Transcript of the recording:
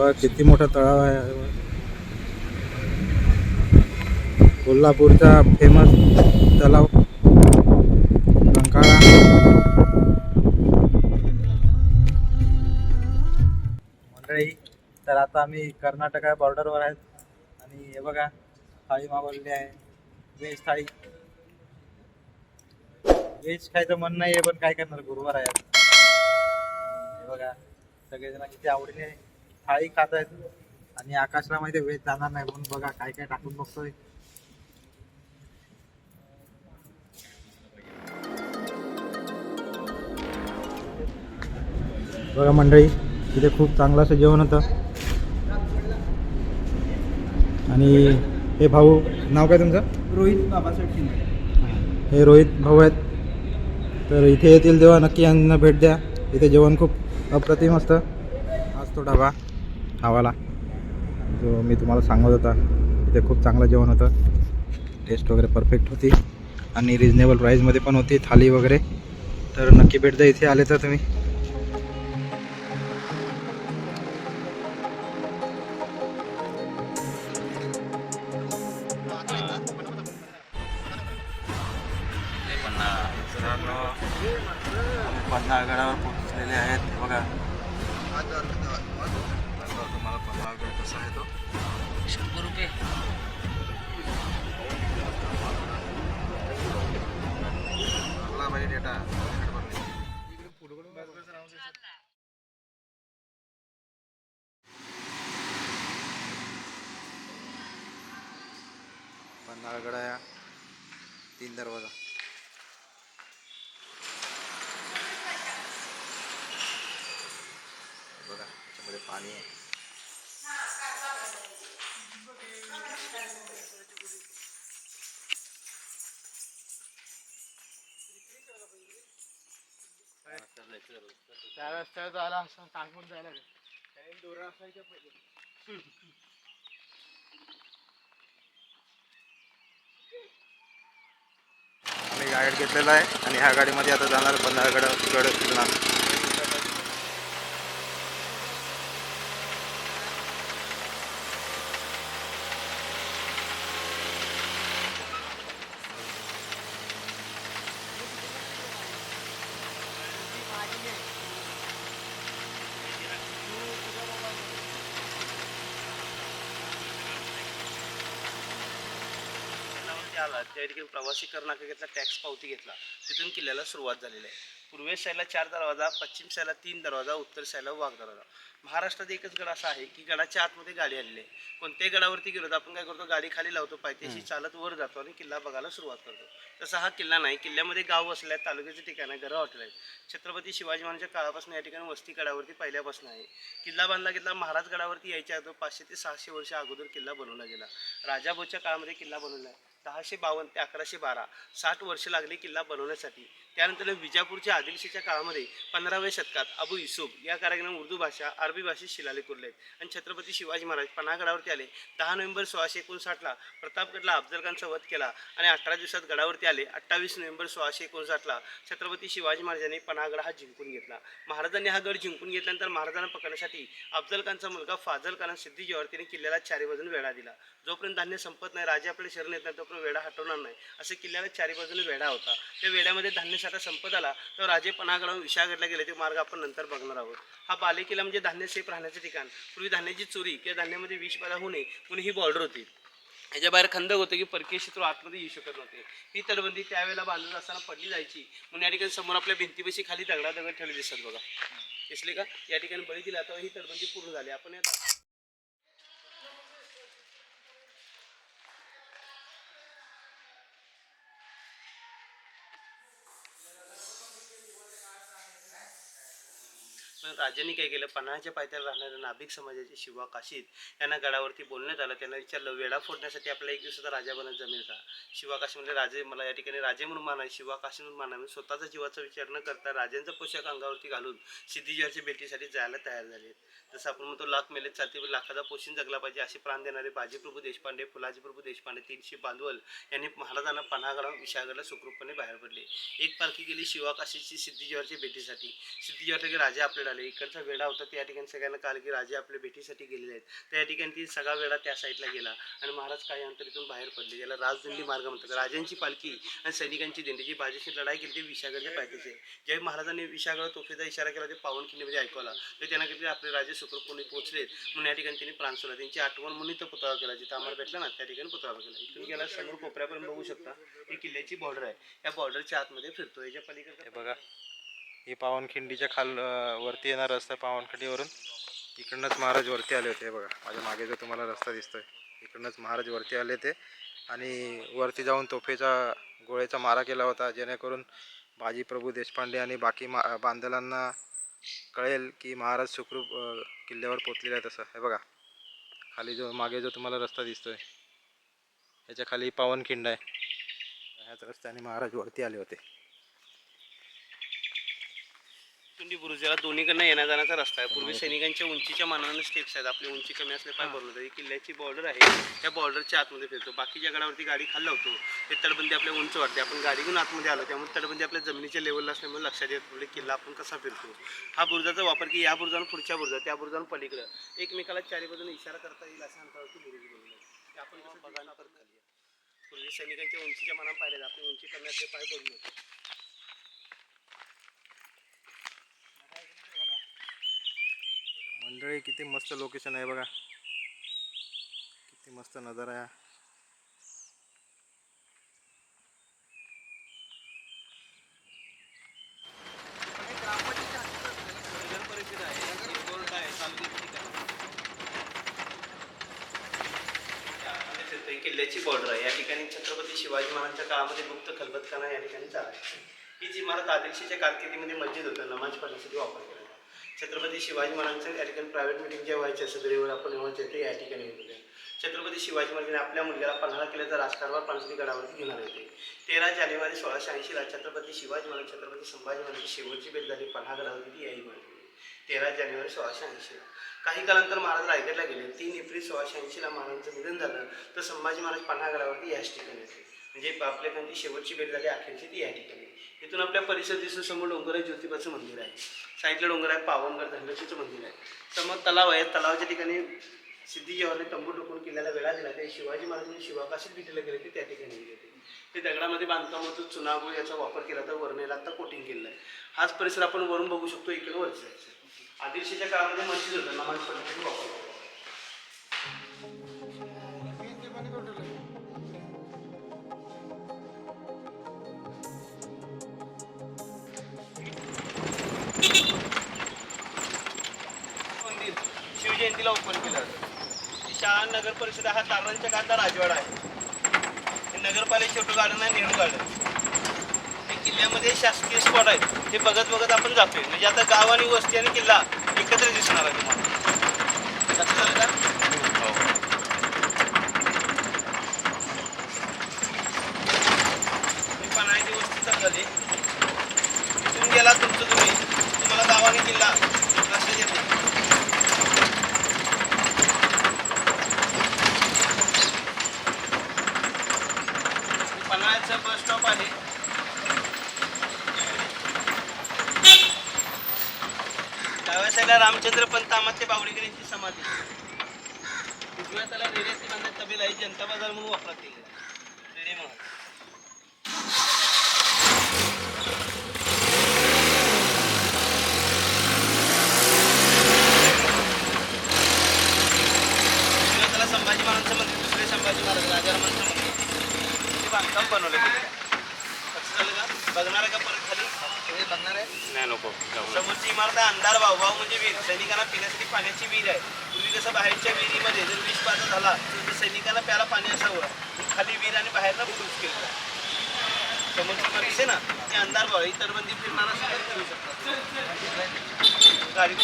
बघा किती मोठा तळाव आहे. कोल्हापूरचा फेमस तलाव रंकाळा. मंडळी, तर आता आम्ही कर्नाटका बॉर्डरवर आहेत आणि हे बघा थाळी मागवलेली आहे. व्हेज थाळी. व्हेज खायचं मन नाही आहे, पण काय करणार, गुरुवार आहे. हे बघा सगळेजण किती आवडीने थाळी खात आहेत. आणि आकाशला माहिती व्हेज जाणार नाही म्हणून बघा काय काय टाकून बघतोय. बघा मंडळी, इथे खूप चांगलं असं जेवण होतं. आणि हे भाऊ, नाव काय तुमचं? रोहित बाबासाहेब शिंदे. हे रोहित भाऊ आहेत. तर इथे येतील तेव्हा नक्की यांना भेट द्या. इथे जेवण खूप अप्रतिम असतं. आज तो ढाबा हवाला जो मी तुम्हाला सांगत होता, इथे खूप चांगलं जेवण होतं. टेस्ट वगैरे परफेक्ट होती आणि रिजनेबल प्राईजमध्ये पण होती थाली वगैरे. तर नक्की भेट द्या इथे आले तर तुम्ही. पन्हाळगडावर पोहोचलेले आहेत. बघा तुम्हाला पन्हाळगड कसा आहे तो. 100 रुपये. डेटा पन्हाळगड आहे. 3 दरवाजा. बघा त्याच्यामध्ये पाणी आहे. त्या रस्त्यावर जायला असं टाकून जायला दूर असायच्या पहिले. आम्ही गाईड घेतलेला आहे आणि ह्या गाडीमध्ये आता जाणार पन्हाळगड फिरणार. आला त्या ठिकाणी प्रवासी कर नाका घेतला, टॅक्स पावती घेतला, तिथून किल्ल्याला सुरुवात झालेली आहे. पूर्वेस साईडला 4 दरवाजा, पश्चिम साईडला 3 दरवाजा, उत्तर साईडला वाघ दरवाजा. महाराष्ट्रात एकच गड असा आहे की गडाच्या आतमध्ये गाडी आलेली आहे. कोणत्याही गडावरती गेलो तर आपण काय करतो, गाडी खाली लावतो, पायथ्याशी चालत वर जातो आणि किल्ला बघायला सुरुवात करतो. तसा हा किल्ला नाही. किल्ल्यामध्ये गाव वसले आहेत, तालुक्याचे ठिकाण आहे, घरं हॉटेल आहेत. छत्रपती शिवाजी महाराजांच्या काळापासून या ठिकाणी वस्ती गडावरती पहिल्यापासून आहे. किल्ला बांधला गेला महाराज गडावरती यायच्या अगोदर 500 ते 600 वर्ष अगोदर किल्ला बनवला गेला. राजाभाऊच्या काळामध्ये किल्ला बनवला आहे. 1052 ते 1112 60 वर्ष लागली किल्ला बनवण्यासाठी. त्यानंतर विजापूरच्या आदिलशाहीच्या काळामध्ये 15व्या शतकात अबू युसूफ या कारागिराने उर्दू भाषा, अरबी भाषेत शिलालेख कोरले आहेत. आणि छत्रपती शिवाजी महाराज पन्हाळगडावरती आले. 10 नोव्हेंबर 1659ला प्रतापगडला अफजल खानचा वध केला आणि 18 दिवसात गडावरती आले. 28 नोव्हेंबर 1659ला छत्रपती शिवाजी महाराजांनी पन्हाळगड हा जिंकून घेतला. महाराजांनी हा गड जिंकून घेतल्यानंतर महाराजांना पकडण्यासाठी अफजल खानचा मुलगा फाजल खान सिद्धी जवाहर किल्ल्याला चारी बाजूने वेढा दिला. जोपर्यंत धान्य संपत नाही, राजे आपले शरण येत नाही, तोपर्यंत वेढा हटवणार नाही, असे किल्ल्याला चारी बाजूने वेढा होता. त्या वेढ्यामध्ये धान्य साठा संपत आला तर राजे पन्हाळगडावर विशाळगडला गेले. ते मार्ग आपण नंतर बघणार आहोत. हा बालेकिल्ला म्हणजे धान्य सेफ राहण्याचे ठिकाण. पूर्वी धान्याची चोरी किंवा धान्यामध्ये विष पैदा होऊ नये म्हणून ही बॉर्डर होती. याच्या बाहेर खंदक होते की परकीय शत्रू आतमध्ये येऊ शकत नव्हते. ही तटबंदी त्यावेळेला बांधत असताना पडली जायची म्हणून या ठिकाणी समोर आपल्या भिंतीपाशी खाली दगड ठेवले दिसतात बघा, दिसले का. या ठिकाणी बळी दिला तर ही तटबंदी पूर्ण झाली. आपण पण राजांनी काय केलं, पन्हाळ्याच्या पायथ्याला राहणाऱ्या नाभिक समाजाचे शिवा काशीद यांना गडावरती बोलण्यात आलं. त्यांना विचारलं, वेढा फोडण्यासाठी आपल्याला 1 दिवसाचा राजा बनत जमेल का. शिवा काशी म्हणजे राजे, मला या ठिकाणी राजे म्हणून मानावे, शिवा काशी म्हणून मानावे. स्वतःचा जीवाचा विचार न करता राजांचा पोशाख अंगावरती घालून सिद्धीजवळच्या भेटीसाठी जायला तयार झाले. जसं आपण म्हणतो लाख मेलेत चालते पण लाखाचा पोषण जगला पाहिजे, असे प्राण देणारे बाजीप्रभू देशपांडे, फुलाजीप्रभू देशपांडे, 300 बांधवल यांनी महाराजांना पन्हाळगडावर विशाळगडला सुखरूपपणे बाहेर पडले. एक पालखी गेली शिवा काशीची सिद्धीजवळच्या भेटीसाठी. सिद्धीजवळचे राजे आपल्याला आले. इकडचा वेढा होता त्या ठिकाणी सगळ्यांना कळलं की राजे आपल्या भेटीसाठी गेलेले आहेत. त्या ठिकाणी ती सगळा वेढा त्या साईडला गेला आणि महाराज काही अंतर इथून बाहेर पडले. याला राजदंडी मार्ग म्हणतात. राजांची पालखी आणि सैनिकांची दिंडी जी बाजीशी लढाई केली ती विशागडच्या पायथ्याशी आहे. ज्यावेळी महाराजांनी विशागड तोफेचा इशारा केला ते पावनखिंडीमध्ये ऐकवला तर त्यांना किती आपले राजे सुखरूपपणे पोहोचलेत म्हणून या ठिकाणी त्यांनी प्राण सोडला. त्यांची आठवण म्हणून इथं पुतळा केला. जिथं आम्हाला भेटला ना त्या ठिकाणी पुतळा केला. इथून गेला समोर कोपऱ्यापर्यंत बघू शकता ही किल्ल्याची बॉर्डर आहे. या बॉर्डरच्या आतमध्ये फिरतो. याच्या पलीकडे बघा ही पावनखिंडीच्या वरती येणार रस्ता. पावनखिंडीवरून इकडनंच महाराज वरती आले होते. बघा माझ्या मागे जो तुम्हाला रस्ता दिसतोय इकडनंच महाराज वरती आले ते आणि वरती जाऊन तोफेचा गोळ्याचा मारा केला होता जेणेकरून बाजी प्रभू देशपांडे आणि बाकी बांदलांना कळेल की महाराज सुखरूप किल्ल्यावर पोचलेले आहे. तसं हे बघा खाली जो मागे जो तुम्हाला रस्ता दिसतोय याच्या खाली पावनखिंड आहे. ह्याच रस्त्याने महाराज वरती आले होते. तुंडी बुरुज याला दोन्हीकडनं येण्या जाण्याचा रस्ता आहे. पूर्वी सैनिकांच्या उंचीच्या मानाने स्टेप्स आहेत. आपली उंची कमी असले पाय भरलं तर ही किल्ल्याची बॉर्डर आहे. त्या बॉर्डरच्या आतमध्ये फिरतो. बाकीच्या गडावरती गाडी खाली लावतो ते तटबंदी आपल्या उंच वाटते. आपण गाडी घेऊन आतमध्ये आलो त्यामुळे तटबंदी आपल्या जमिनीच्या लेवलला असल्यामुळे लक्षात येत म्हणजे किल्ला आपण कसा फिरतो. हा बुरुजाचा वापर की या बुरुजानं पुढच्या बुरुजा त्या बुरुजानं पलीकडं एकमेकाला चारी बाजूने इशारा करता येईल अशा अंतरावरती बुरुज बनवले. ते आपण कसं बघायला परत खाली पूर्वी सैनिकांच्या उंचीच्या मानाने पाहिले आपली उंची कमी असले पाय भरून मंडळी किती मस्त लोकेशन आहे बघा. किती मस्त नजारा आहे. किल्ल्याची बॉर्डर आहे. या ठिकाणी छत्रपती शिवाजी महाराजांच्या काळामध्ये गुप्त खलबतखाना या ठिकाणी चालायची. ही जी इमारत आदिलशाहीच्या कारकिर्दीमध्ये मस्जिद होतं नमाज पढण्यासाठी वापर केला. छत्रपती शिवाजी महाराजांचं या ठिकाणी प्रायव्हेट मिटिंग जे व्हायचे सदरीवर आपण व्हायचे ते या ठिकाणी येत होते. छत्रपती शिवाजी महाराजांनी आपल्या मुलग्याला पन्हाळा किल्ल्याचा राजकारभार पानसरी गडावरती घेणार होते. 13 जानेवारी 1680ला छत्रपती शिवाजी महाराज छत्रपती संभाजी महाराजांची शेवटची भेट झाली पन्हाळा गडावरती याही माहिती 13 जानेवारी 1680ला. काही कालानंतर महाराज रायगडला गेले. 3 एप्रिल 1680ला महाराजांचं निधन झालं तर संभाजी महाराज पन्हाळा गडावरती याच ठिकाणी होते. म्हणजे आपल्याकडची शेवटची भेट झाली अखेरची ती या ठिकाणी. इथून आपल्या परिसर दिसून समोर डोंगराई ज्योतिबाचं मंदिर आहे. साईडला डोंगर आहे पावनगड धनलक्ष्मीचं मंदिर आहे. समोर तलाव आहे. तलावाच्या ठिकाणी सिद्धी जवाहरने तंबू टोकून किल्ल्याला वेढा दिला. ते शिवाजी महाराजांनी शिवाकाशीत भेटीला गेले ते त्या ठिकाणी गेले होते. ते दगडामध्ये बांधकाम होतं. चुनागुळ याचा वापर केला तर वरनेला आता कोटिंग केलेलं आहे. हाच परिसर आपण वरून बघू शकतो. इकडे वरचं जायचं. आदिलशाहीच्या काळामध्ये मस्जिद होतं नमाज पढण्यासाठी वापर केला. मंदिर शिवजयंतीला ओपन केलं जातं. शाळा नगर परिषद हा तारांच्या काळातला राजवाडा आहे. नगरपालिका छोटं गार्डन आहे नेहरू गार्डन. हे किल्ल्यामध्ये शासकीय स्पॉट आहेत. ते बघत बघत आपण जातोय. म्हणजे आता गाव आणि वस्ती आणि किल्ला एकत्र दिसणार आहे तुम्हाला. लक्षात आलं का? मी पन्हाळ्याची वस्ती चालली. इथून गेला तुम्हाला गाव आणि किल्ला लक्षात येते. पन्हाळ्याचं बस स्टॉप आहे. डाव्या साईडला रामचंद्र पंत आमात्य बावडेकर यांची समाधी. उजव्या त्याला रेड्याची बांधत तबेला आहे. जनता बाजार म्हणून वापरात केलेला आहे. रेडे महाल. उजव्या त्याला संभाजी महाराजांचं मंदिर. दुसरे संभाजी महाराज राजारामांचं मंदिर. ते बांधकाम बनवलं गेलेलं आहे. बघणार आहे का परत खाली? बघणार आहे नाही नको. समोरची इमारत आहे अंधार भाव. भाव म्हणजे विहीर. सैनिकांना पिण्यासाठी पाण्याची विहीर आहे. पूर्वी कसं बाहेरच्या विहिरीमध्ये जर विषबाधा झाला तर सैनिकांना प्यायला पाणी असावं. खाली विहीर आणि बाहेरनं बुरुज केलं. समोरची परिस आहे ना ते अंधार भाव. ही तटबंदी फिरणारा सुद्धा फिरू शकतात. गाडी